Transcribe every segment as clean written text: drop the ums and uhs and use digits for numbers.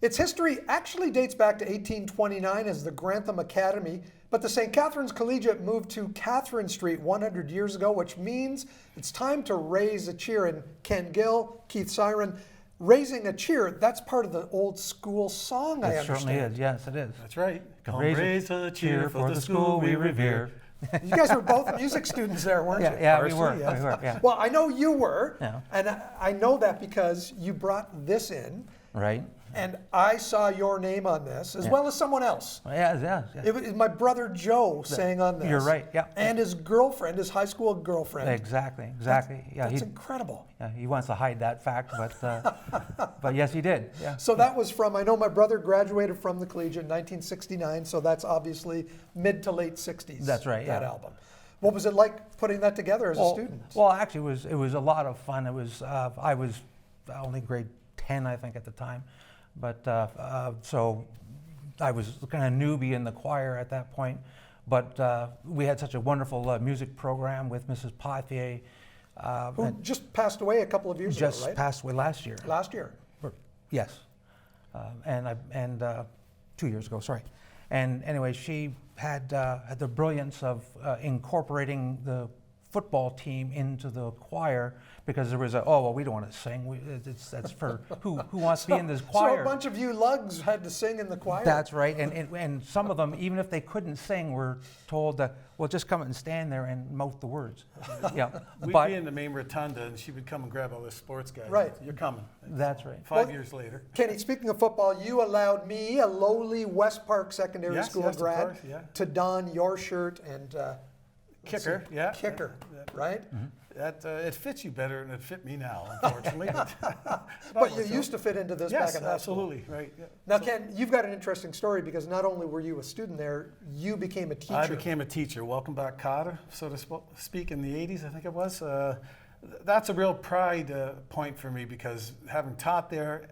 Its history actually dates back to 1829 as the Grantham Academy, but the St. Catharines Collegiate moved to Catherine Street 100 years ago, which means it's time to raise a cheer. And Ken Gill, Keith Siren, raising a cheer, that's part of the old school song, I understand. It certainly is, yes it is. That's right. Come raise a cheer for the school we revere. You guys were both music students there, weren't you? Yeah, we were. Yeah. Well, I know you were, Yeah. and I know that because you brought this in. Right. And I saw your name on this, as well as someone else. Yeah. It was my brother Joe sang on this. You're right, yeah. And his girlfriend, his high school girlfriend. Exactly. That's incredible. Yeah, he wants to hide that fact, but yes, he did. Yeah. So that was from, I know my brother graduated from the Collegiate in 1969, so that's obviously mid to late 60s. That's right, that yeah. album. What was it like putting that together as a student? Well, actually, it was a lot of fun. It was I was only grade 10, I think, at the time, but so I was kind of newbie in the choir at that point. But we had such a wonderful music program with Mrs. Pothier. Who just passed away a couple of years ago, right? Just passed away last year. Last year. Yes, and 2 years ago. Sorry. And anyway, she had the brilliance of incorporating the football team into the choir, because there was we don't want to sing. That's for who wants to be in this choir. So a bunch of you lugs had to sing in the choir? That's right, and some of them, even if they couldn't sing, were told that, well, just come and stand there and mouth the words. Yeah, We'd be in the main rotunda, and she would come and grab all the sports guys. Right. You're coming. That's right. 5 years later. Kenny, speaking of football, you allowed me, a lowly West Park Secondary School grad, of course, yeah. to don your shirt and Kicker, yeah. kicker, right? Mm-hmm. That it fits you better than it fit me now, unfortunately. But you used to fit into this yes, back in high school. absolutely, right. Yeah. Now, Ken, you've got an interesting story, because not only were you a student there, you became a teacher. I became a teacher. Welcome back, Cotter, so to speak, in the 80s, I think it was. That's a real pride point for me, because having taught there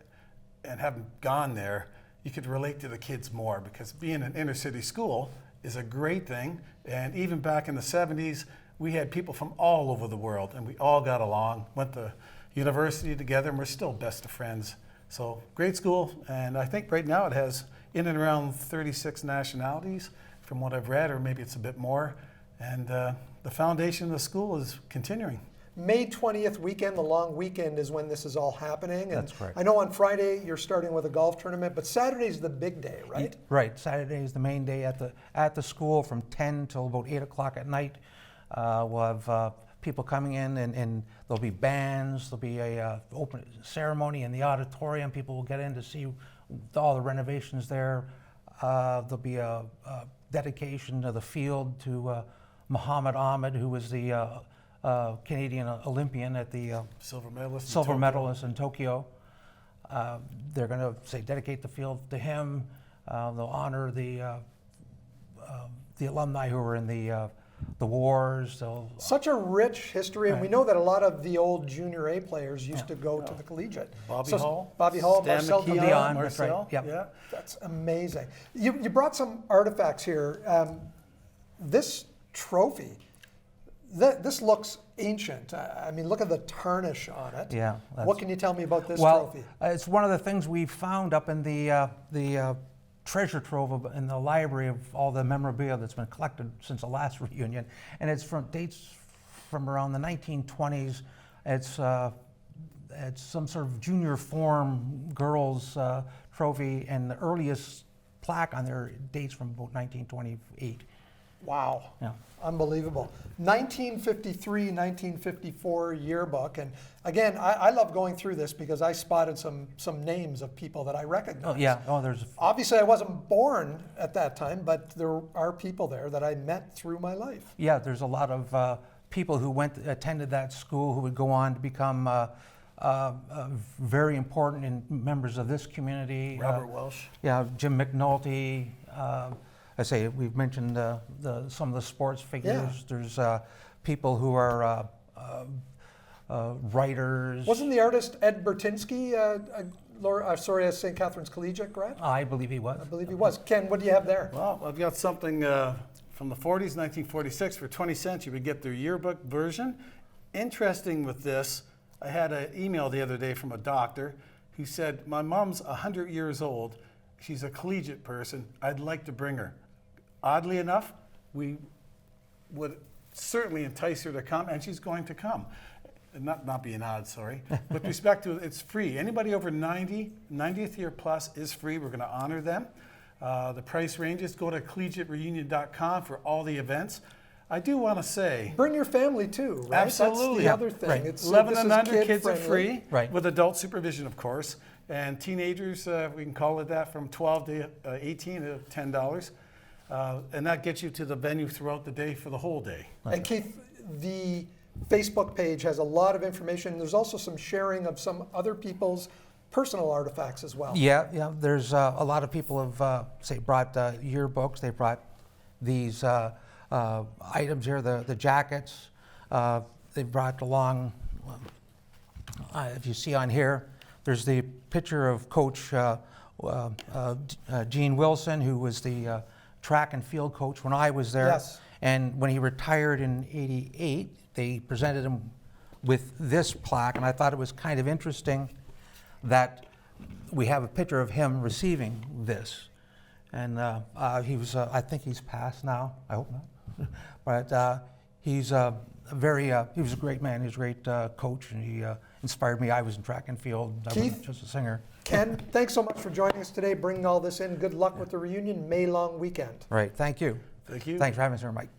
and having gone there, you could relate to the kids more, because being an inner city school is a great thing. And even back in the 70s, we had people from all over the world, and we all got along, went to university together, and we're still best of friends. So great school, and I think right now it has in and around 36 nationalities from what I've read, or maybe it's a bit more. And the foundation of the school is continuing. May 20th weekend, the long weekend, is when this is all happening. And That's correct. I know on Friday you're starting with a golf tournament, but Saturday's the big day, right? Right. Saturday is the main day at the school from 10 till about 8 o'clock at night. We'll have people coming in, and there'll be bands. There'll be a open ceremony in the auditorium. People will get in to see all the renovations there. There'll be a dedication of the field to Muhammad Ahmed, who was the Canadian Olympian at the Silver medalist. medalist in Tokyo. They're going to dedicate the field to him. They'll honor the alumni who were in the wars. Such a rich history, and we know that a lot of the old Junior A players used to go to the Collegiate. Bobby Hall, Marcel Dion, Marcel. Right. Yep. Yeah. That's amazing. You brought some artifacts here. This trophy, this looks ancient. I mean, look at the tarnish on it. Yeah. What can you tell me about this well, trophy? It's one of the things we found up in the treasure trove in the library of all the memorabilia that's been collected since the last reunion, and dates from around the 1920s. It's some sort of junior form girls trophy, and the earliest plaque on there dates from about 1928. Wow. Yeah. Unbelievable. 1953, 1954 yearbook. And again, I love going through this because I spotted some names of people that I recognize. Oh, yeah. Oh, there's. Obviously, I wasn't born at that time, but there are people there that I met through my life. Yeah, there's a lot of people who attended that school who would go on to become very important members of this community. Robert Welsh. Yeah, Jim McNulty. I say we've mentioned some of the sports figures. Yeah. There's people who are writers. Wasn't the artist Ed Bertinsky a St. Catharines Collegiate grad? I believe he was. I believe he was. Ken, what do you have there? Well, I've got something from the 40s, 1946. For 20 cents, you would get their yearbook version. Interesting with this, I had an email the other day from a doctor He said, my mom's 100 years old. She's a collegiate person. I'd like to bring her. Oddly enough, we would certainly entice her to come, and she's going to come. Not being odd, sorry. With respect to it's free. Anybody over 90, 90th year plus is free. We're going to honor them. The price ranges. Go to collegiatereunion.com for all the events. I do want to say, Bring your family too, right? Absolutely. That's the other thing. Right. It's 11 this and is under kids are kid-friendly. free, Right. with adult supervision, of course. And teenagers, we can call it that, from 12 to 18 to $10. And that gets you to the venue throughout the day for the whole day. And Keith, the Facebook page has a lot of information. There's also some sharing of some other people's personal artifacts as well. Yeah. There's a lot of people have say brought yearbooks. They brought these items here, the jackets. They brought along. If you see on here, there's the picture of Coach Gene Wilson, who was the track and field coach when I was there. Yes. And when he retired in '88, they presented him with this plaque, and I thought it was kind of interesting that we have a picture of him receiving this. And he was, I think he's passed now, I hope not. But he's he was a great man, he was a great coach, and he inspired me. I was in track and field, I Keith? wasn't just a singer. Ken, thanks so much for joining us today, bringing all this in. Good luck with the reunion, May long weekend. Right, thank you. Thank you. Thanks for having us here, Mike.